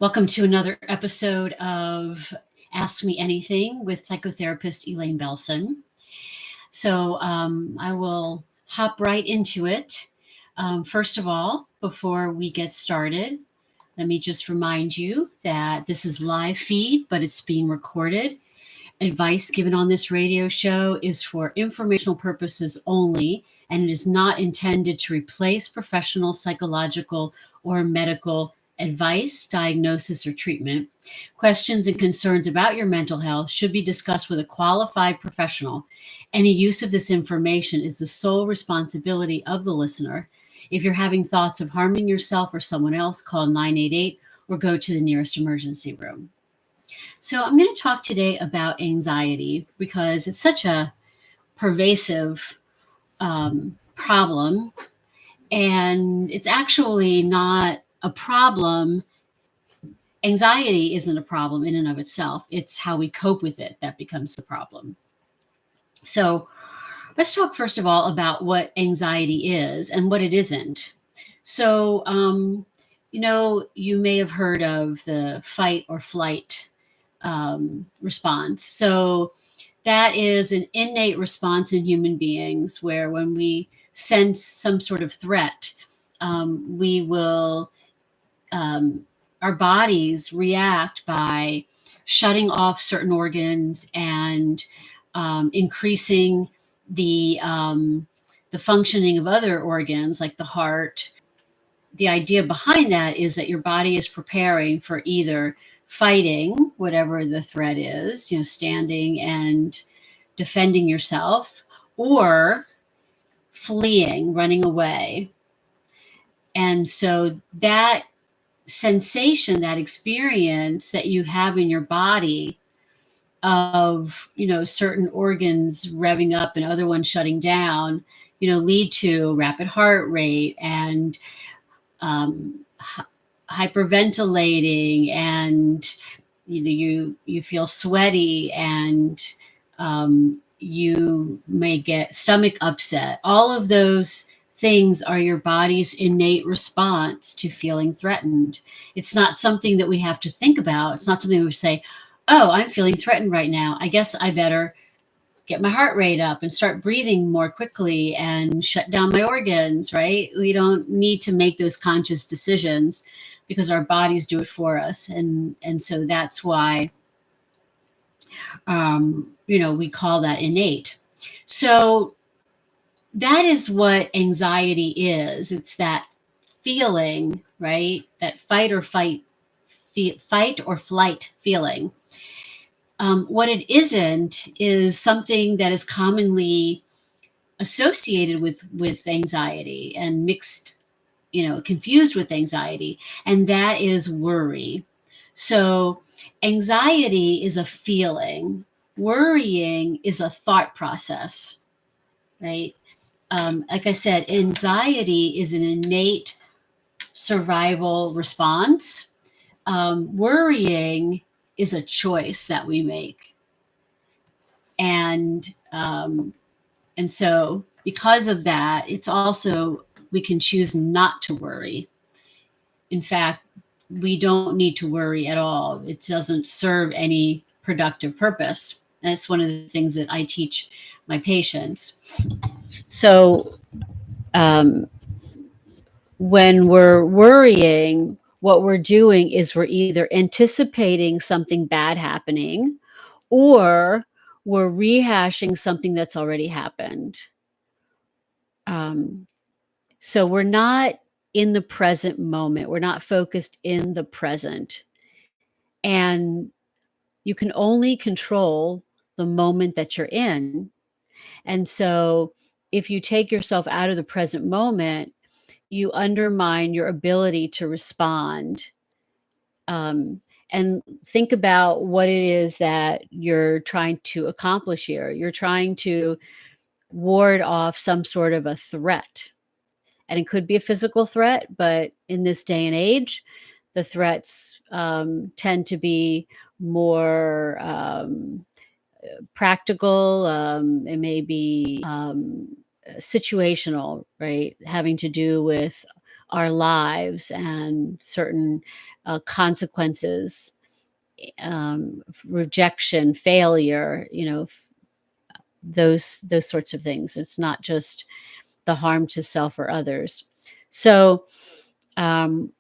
Welcome to another episode of Ask Me Anything with psychotherapist Elaine Belson. I will hop right into it. First of all, before we get started, let me just remind you that this is live feed, but it's being recorded. Advice given on this radio show is for informational purposes only, and it is not intended to replace professional, psychological, or medical advice, diagnosis, or treatment. Questions and concerns about your mental health should be discussed with a qualified professional. Any use of this information is the sole responsibility of the listener. If you're having thoughts of harming yourself or someone else, call 988 or go to the nearest emergency room. So, I'm going to talk today about anxiety because it's such a pervasive problem, and it's actually not a problem. Anxiety isn't a problem in and of itself. It's how we cope with it that becomes the problem. So, let's talk first of all about what anxiety is and what it isn't. So, you may have heard of the fight or flight response. So that is an innate response in human beings where when we sense some sort of threat, we will, our bodies react by shutting off certain organs and increasing the functioning of other organs like the heart. The idea behind that is that your body is preparing for either fighting whatever the threat is, standing and defending yourself, or fleeing, running away. And so that sensation, that experience that you have in your body of, certain organs revving up and other ones shutting down, lead to rapid heart rate and hyperventilating, and you feel sweaty, and you may get stomach upset. All of those things are your body's innate response to feeling threatened. It's not something that we have to think about. It's not something we say, oh, I'm feeling threatened right now. I guess I better get my heart rate up and start breathing more quickly and shut down my organs, right? We don't need to make those conscious decisions because our bodies do it for us. And so that's why, we call that innate. So that is what anxiety is. It's that feeling, right? That fight or flight feeling. What it isn't is something that is commonly associated with anxiety and mixed, confused with anxiety, and that is worry. So anxiety is a feeling. Worrying is a thought process, right? Like I said, anxiety is an innate survival response. Worrying is a choice that we make. And so because of that, it's also, we can choose not to worry. In fact, we don't need to worry at all. It doesn't serve any productive purpose. That's one of the things that I teach my patients. So when we're worrying, what we're doing is we're either anticipating something bad happening, or we're rehashing something that's already happened. So we're not in the present moment. We're not focused in the present. And you can only control the moment that you're in. And so if you take yourself out of the present moment, you undermine your ability to respond. And think about what it is that you're trying to accomplish here. You're trying to ward off some sort of a threat. And it could be a physical threat, but in this day and age, the threats tend to be more practical. It may be situational, right? Having to do with our lives and certain consequences, rejection, failure, those sorts of things. It's not just the harm to self or others. So, um,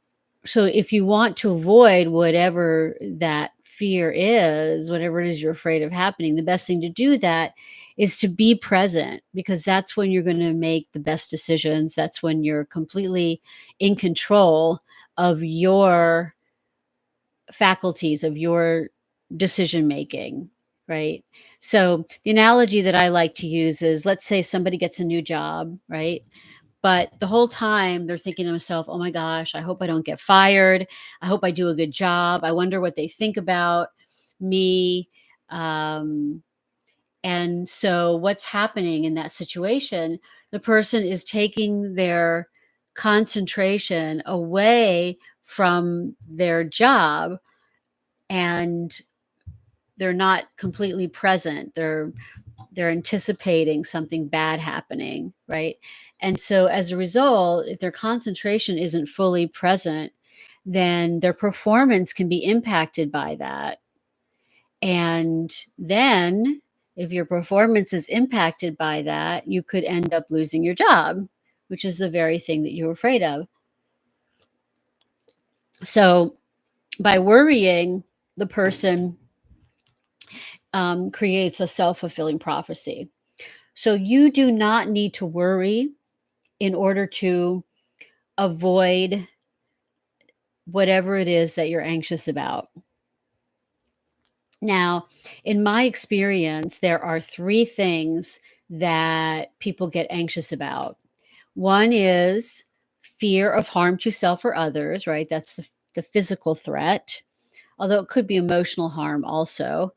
so if you want to avoid whatever that fear is, whatever it is you're afraid of happening, the best thing to do that is to be present, because that's when you're going to make the best decisions. That's when you're completely in control of your faculties, of your decision making, right? So the analogy that I like to use is, let's say somebody gets a new job, right? But the whole time they're thinking to themselves, oh my gosh, I hope I don't get fired. I hope I do a good job. I wonder what they think about me. Um, and so what's happening in that situation? The person is taking their concentration away from their job, and they're not completely present. They're anticipating something bad happening, right? And so as a result, if their concentration isn't fully present, then their performance can be impacted by that. And then if your performance is impacted by that, you could end up losing your job, which is the very thing that you're afraid of. So by worrying, the person creates a self-fulfilling prophecy. So you do not need to worry in order to avoid whatever it is that you're anxious about. Now, in my experience, there are three things that people get anxious about. One is fear of harm to self or others, right? That's the physical threat, although it could be emotional harm also.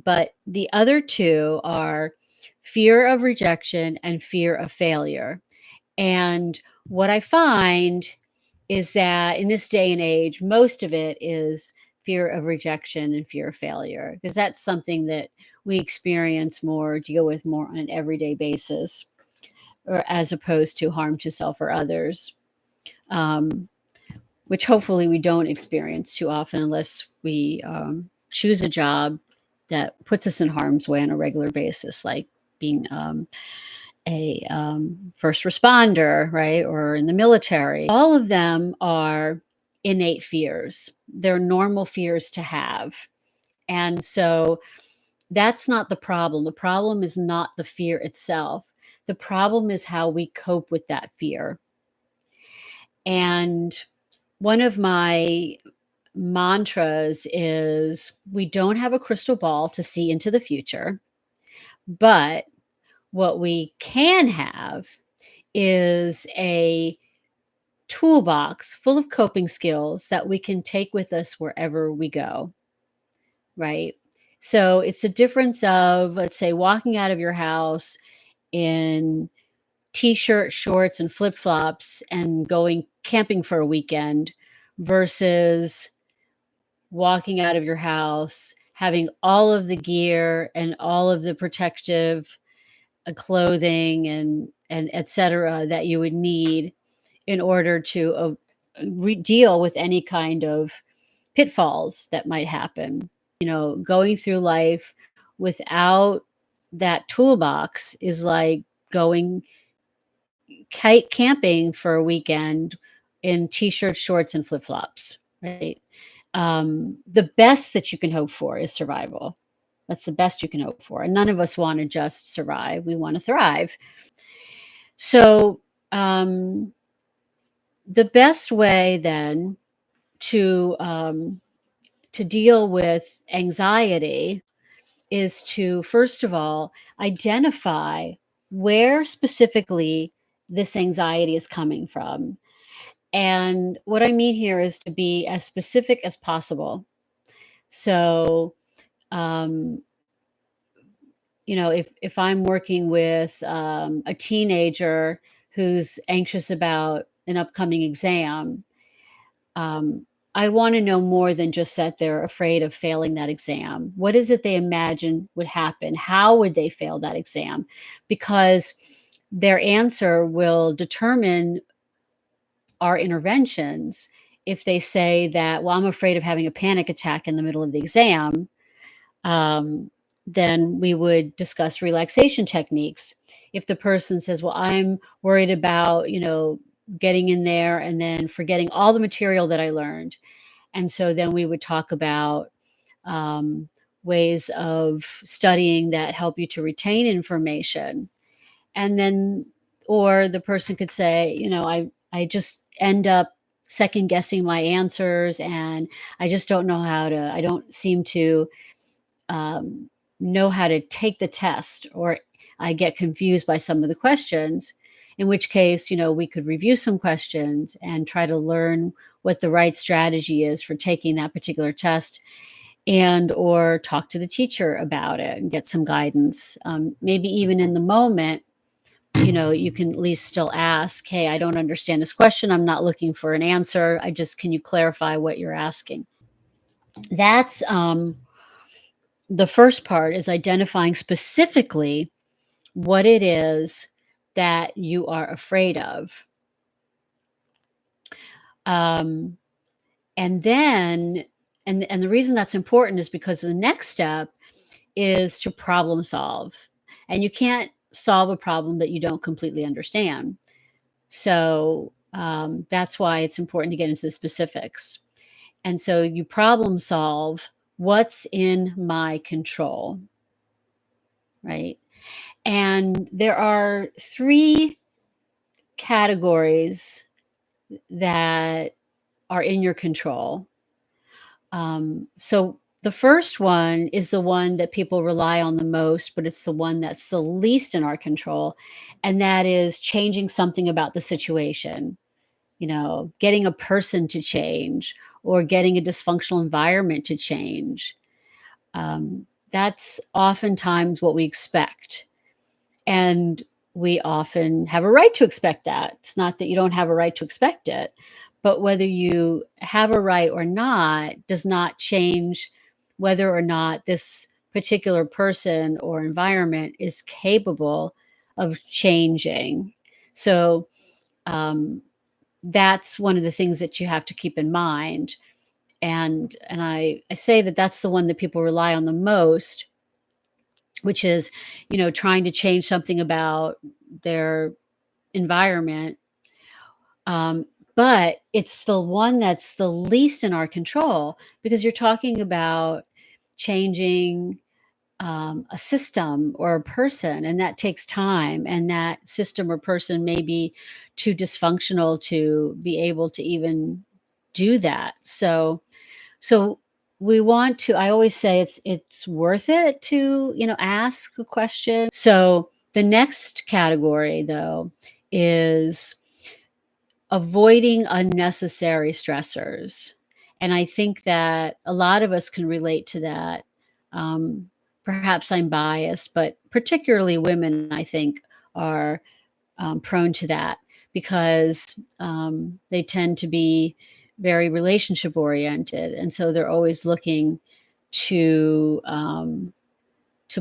But the other two are fear of rejection and fear of failure. And what I find is that in this day and age, most of it is fear of rejection and fear of failure, because that's something that we experience more, deal with more on an everyday basis, or as opposed to harm to self or others, um, which hopefully we don't experience too often unless we choose a job that puts us in harm's way on a regular basis, like being a first responder, right? Or in the military. All of them are innate fears. They're normal fears to have. And so that's not the problem. The problem is not the fear itself. The problem is how we cope with that fear. And one of my mantras is, we don't have a crystal ball to see into the future, but what we can have is a toolbox full of coping skills that we can take with us wherever we go, right? So it's a difference of, let's say, walking out of your house in t-shirt, shorts, and flip-flops and going camping for a weekend versus walking out of your house having all of the gear and all of the protective clothing and et cetera that you would need in order to deal with any kind of pitfalls that might happen. Going through life without that toolbox is like going camping for a weekend in t-shirts, shorts, and flip-flops, right? The best that you can hope for is survival. That's the best you can hope for. And none of us want to just survive. We want to thrive. So the best way then to deal with anxiety is to, first of all, identify where specifically this anxiety is coming from. And what I mean here is to be as specific as possible. So, um, if I'm working with a teenager who's anxious about an upcoming exam, um, I want to know more than just that they're afraid of failing that exam. What is it they imagine would happen? How would they fail that exam? Because their answer will determine our interventions, if they say that, well, I'm afraid of having a panic attack in the middle of the exam, um, then we would discuss relaxation techniques. If the person says, well, I'm worried about, getting in there and then forgetting all the material that I learned. And so then we would talk about um, ways of studying that help you to retain information. And then, or the person could say, I just end up second guessing my answers, and I just don't know I don't seem to um, know how to take the test, or I get confused by some of the questions, in which case, we could review some questions and try to learn what the right strategy is for taking that particular test, and or talk to the teacher about it and get some guidance. Maybe even in the moment, you can at least still ask, hey, I don't understand this question. I'm not looking for an answer. Can you clarify what you're asking? That's the first part, is identifying specifically what it is that you are afraid of. Um, and then, and the reason that's important is because the next step is to problem solve. And you can't solve a problem that you don't completely understand. So that's why it's important to get into the specifics. And so you problem solve what's in my control, right? And there are three categories that are in your control. So the first one is the one that people rely on the most, but it's the one that's the least in our control. And that is changing something about the situation, getting a person to change, or getting a dysfunctional environment to change. That's oftentimes what we expect. And we often have a right to expect that. It's not that you don't have a right to expect it, but whether you have a right or not does not change whether or not this particular person or environment is capable of changing. So um, that's one of the things that you have to keep in mind. And I say that that's the one that people rely on the most, which is, trying to change something about their environment. Um, but it's the one that's the least in our control, because you're talking about changing a system or a person, and that takes time. And that system or person may be too dysfunctional to be able to even do that. So we want to, I always say it's worth it to, ask a question. So the next category, though, is avoiding unnecessary stressors. And I think that a lot of us can relate to that. Um, Perhaps I'm biased, but particularly women, I think, are prone to that, because they tend to be very relationship oriented, and so they're always looking to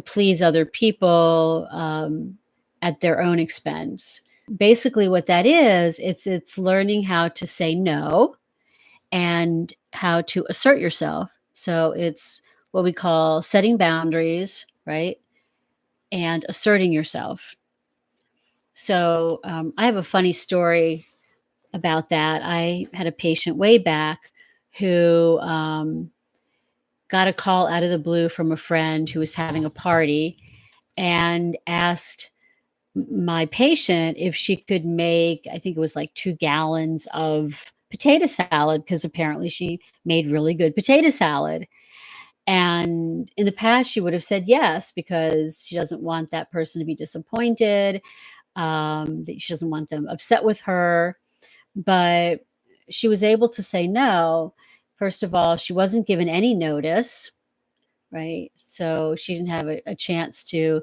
please other people at their own expense. Basically, what that is, it's learning how to say no and how to assert yourself. So it's what we call setting boundaries, right? And asserting yourself. So I have a funny story about that. I had a patient way back who got a call out of the blue from a friend who was having a party, and asked my patient if she could make, I think it was like 2 gallons of potato salad, because apparently she made really good potato salad. And in the past, she would have said yes, because she doesn't want that person to be disappointed, that she doesn't want them upset with her. But she was able to say no. First of all, she wasn't given any notice, right? So she didn't have a chance to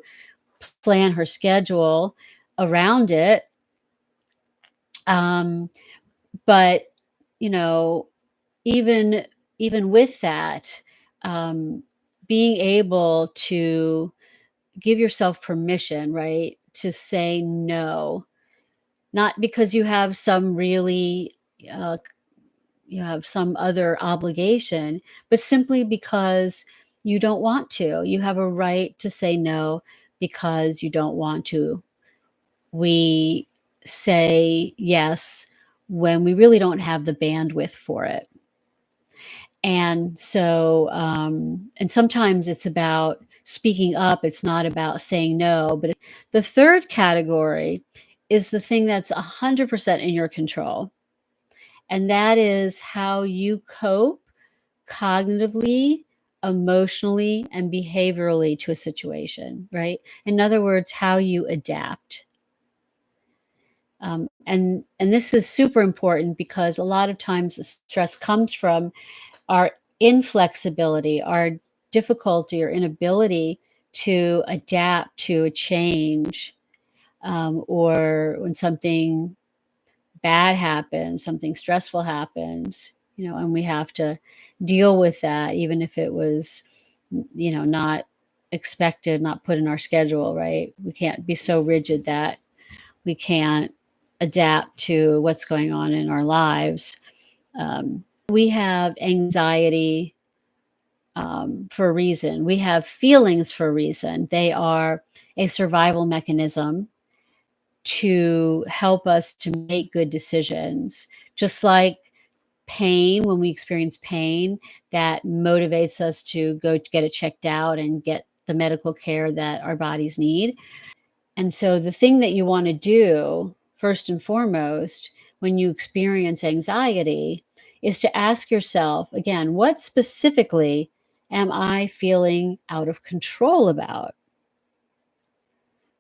plan her schedule around it. Um, but you know, even even with that, um, being able to give yourself permission, right, to say no, not because you have some really uh, you have some other obligation, but simply because you don't want to. You have a right to say no because you don't want to. We say yes when we really don't have the bandwidth for it. And so, and sometimes it's about speaking up, it's not about saying no. But the third category is the thing that's 100% in your control. And that is how you cope cognitively, emotionally, and behaviorally to a situation, right? In other words, how you adapt. And this is super important because a lot of times the stress comes from our inflexibility, our difficulty or inability to adapt to a change, or when something bad happens, something stressful happens, and we have to deal with that, even if it was, not expected, not put in our schedule, right? We can't be so rigid that we can't adapt to what's going on in our lives. We have anxiety for a reason. We have feelings for a reason. They are a survival mechanism to help us to make good decisions. Just like pain, when we experience pain, that motivates us to go to get it checked out and get the medical care that our bodies need. And so the thing that you want to do, first and foremost, when you experience anxiety, is to ask yourself again, what specifically am I feeling out of control about?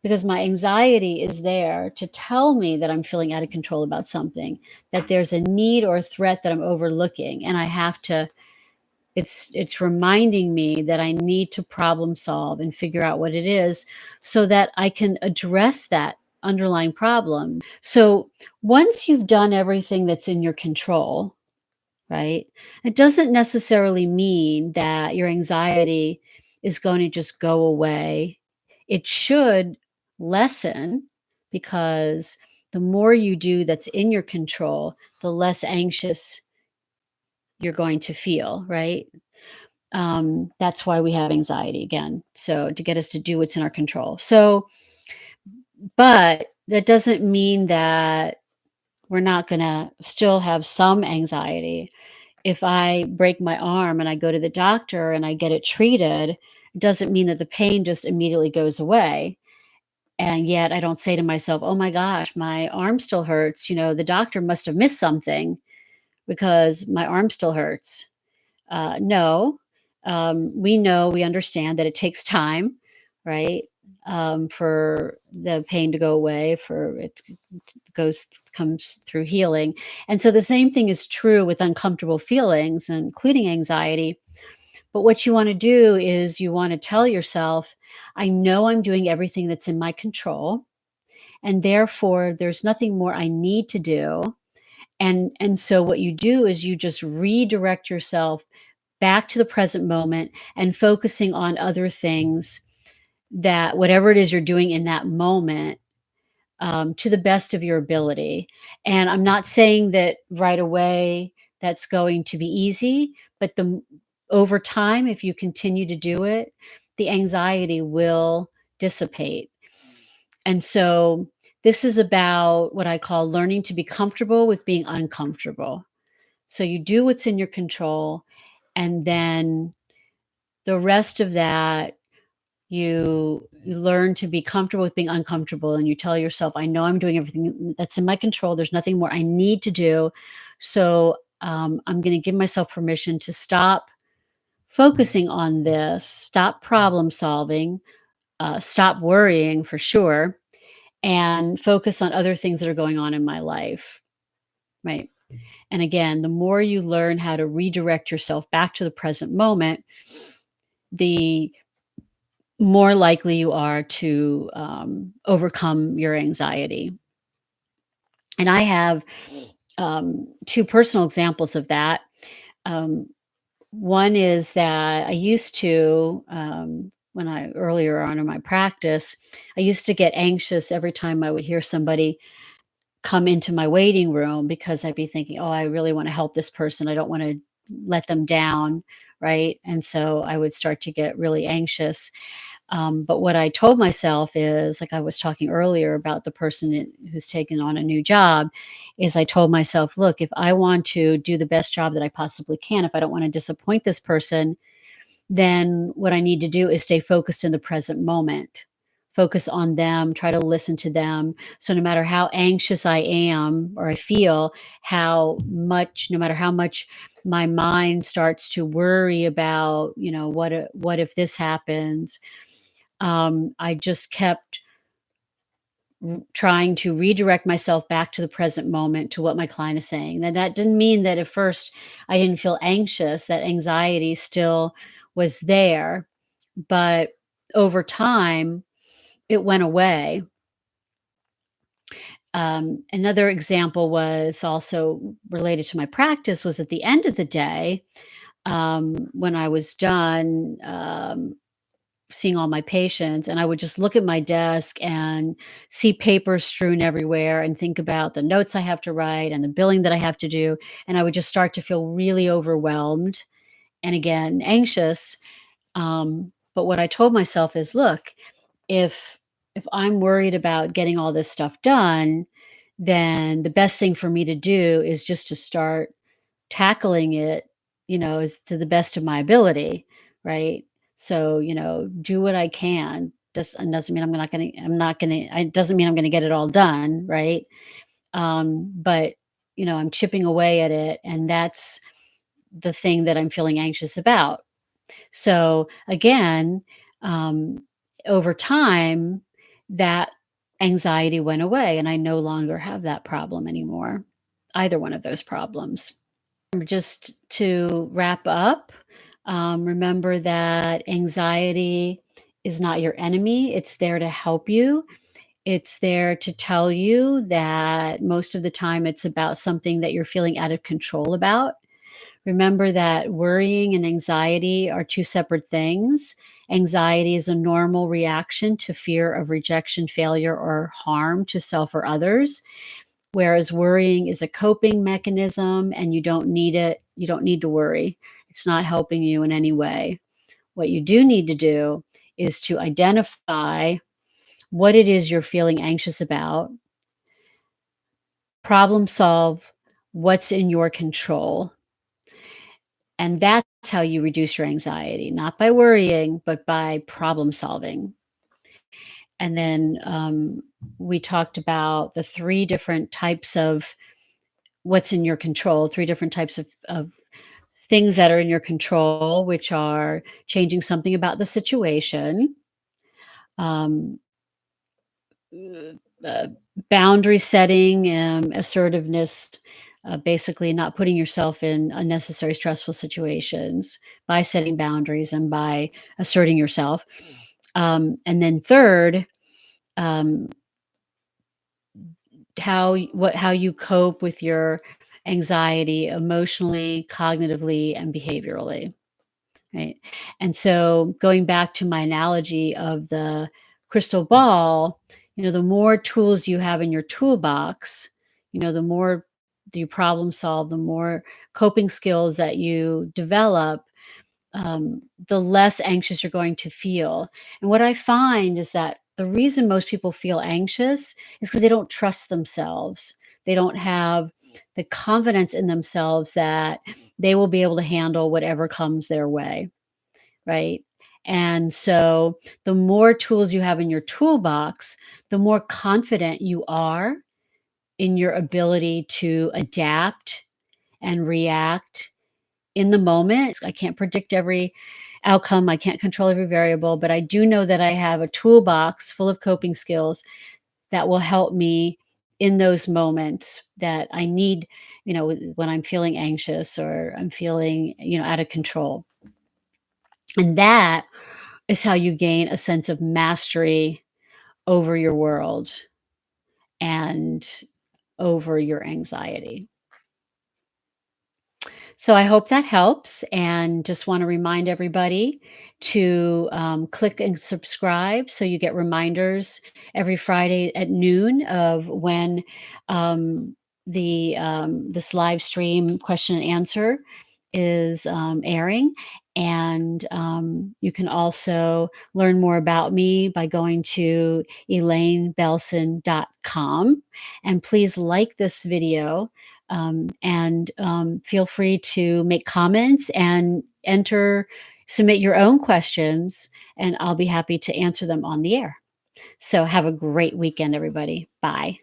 Because my anxiety is there to tell me that I'm feeling out of control about something, that there's a need or a threat that I'm overlooking, and I have to it's reminding me that I need to problem solve and figure out what it is so that I can address that underlying problem. So once you've done everything that's in your control, right? It doesn't necessarily mean that your anxiety is going to just go away. It should lessen because the more you do that's in your control, the less anxious you're going to feel, right? That's why we have anxiety again. So to get us to do what's in our control. So, but that doesn't mean that we're not going to still have some anxiety. If I break my arm and I go to the doctor and I get it treated, it doesn't mean that the pain just immediately goes away. And yet I don't say to myself, oh my gosh, my arm still hurts. The doctor must have missed something because my arm still hurts. No, we understand that it takes time, right? For the pain to go away, for it comes through healing. And so the same thing is true with uncomfortable feelings, including anxiety. But what you want to do is you want to tell yourself, I know I'm doing everything that's in my control, and therefore there's nothing more I need to do. And so what you do is you just redirect yourself back to the present moment and focusing on other things, that whatever it is you're doing in that moment, to the best of your ability. And I'm not saying that right away that's going to be easy, but over time, if you continue to do it, the anxiety will dissipate. And so this is about what I call learning to be comfortable with being uncomfortable. So you do what's in your control, and then the rest of that, you learn to be comfortable with being uncomfortable, and you tell yourself, I know I'm doing everything that's in my control. There's nothing more I need to do. So I'm going to give myself permission to stop focusing on this, stop problem solving, stop worrying for sure, and focus on other things that are going on in my life. Right. And again, the more you learn how to redirect yourself back to the present moment, the more likely you are to overcome your anxiety. And I have two personal examples of that. Um, One is that I used to, when I earlier on in my practice, I used to get anxious every time I would hear somebody come into my waiting room because I'd be thinking, "Oh, I really wanna help this person. I don't wanna let them down," right? And so I would start to get really anxious. But what I told myself is, like I was talking earlier about the person who's taken on a new job, is I told myself, look, if I want to do the best job that I possibly can, if I don't want to disappoint this person, then what I need to do is stay focused in the present moment. Focus on them, try to listen to them. So no matter how anxious I am or I feel, no matter how much my mind starts to worry about, what if this happens, I just kept trying to redirect myself back to the present moment to what my client is saying. Now, that didn't mean that at first I didn't feel anxious, that anxiety still was there. But over time, it went away. Another example was also related to my practice was at the end of the day, when I was done. Seeing all my patients, and I would just look at my desk and see papers strewn everywhere and think about the notes I have to write and the billing that I have to do, and I would just start to feel really overwhelmed and again anxious. But what I told myself is, look, if if I'm worried about getting all this stuff done, then the best thing for me to do is just to start tackling it, is to the best of my ability, right? So, do what I can. Doesn't mean it doesn't mean I'm gonna get it all done, right? But I'm chipping away at it, and that's the thing that I'm feeling anxious about. So again, um, over time, that anxiety went away, and I no longer have that problem anymore. Either one of those problems. Just to wrap up, remember that anxiety is not your enemy. It's there to help you. It's there to tell you that most of the time it's about something that you're feeling out of control about. Remember that worrying and anxiety are two separate things. Anxiety is a normal reaction to fear of rejection, failure, or harm to self or others. Whereas worrying is a coping mechanism and you don't need it. You don't need to worry. It's not helping you in any way. What you do need to do is to identify what it is you're feeling anxious about, problem solve what's in your control. And that's how you reduce your anxiety, not by worrying, but by problem solving. And then we talked about the three different types of what's in your control, three different types of things that are in your control, which are changing something about the situation, um, uh, boundary setting, assertiveness, basically not putting yourself in unnecessary stressful situations by setting boundaries and by asserting yourself. And then third, um, how you cope with your anxiety emotionally, cognitively, and behaviorally. Right. And so going back to my analogy of the crystal ball, the more tools you have in your toolbox, the more you problem solve, the more coping skills that you develop, the less anxious you're going to feel. And what I find is that the reason most people feel anxious is because they don't trust themselves. They don't have the confidence in themselves that they will be able to handle whatever comes their way, right? And so the more tools you have in your toolbox, the more confident you are in your ability to adapt and react in the moment. I can't predict every outcome, I can't control every variable, but I do know that I have a toolbox full of coping skills that will help me in those moments that I need, when I'm feeling anxious or I'm feeling, out of control. And that is how you gain a sense of mastery over your world and over your anxiety. So I hope that helps, and just want to remind everybody to click and subscribe so you get reminders every Friday at noon of when um, the this live stream question and answer is airing. And you can also learn more about me by going to elainebelson.com. And please like this video, and feel free to make comments and submit your own questions, and I'll be happy to answer them on the air. So have a great weekend, everybody. Bye.